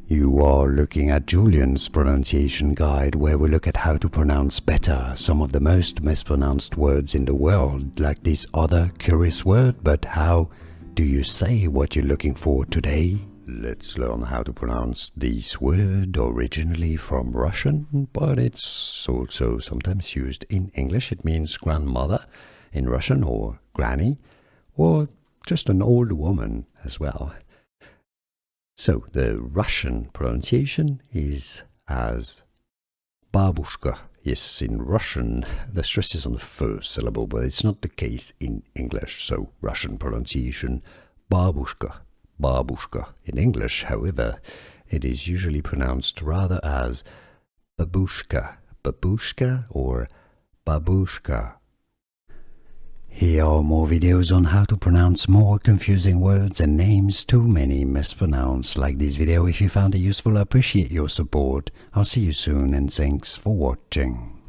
You are looking at Julian's pronunciation guide, where we look at how to pronounce better some of the most mispronounced words in the world, like this other curious word. But how do you say what you're looking for today? Let's learn how to pronounce this word, originally from Russian, but it's also sometimes used in English. It means grandmother in Russian, or granny, or just an old woman as well. So the Russian pronunciation is as babushka. Yes, in Russian the stress is on the first syllable, but it's not the case in English. So Russian pronunciation babushka, babushka. In English, however, it is usually pronounced rather as babushka, babushka or babushka. Here are more videos on how to pronounce more confusing words and names too many mispronounced. Like this video if you found it useful. I appreciate your support. I'll see you soon and thanks for watching.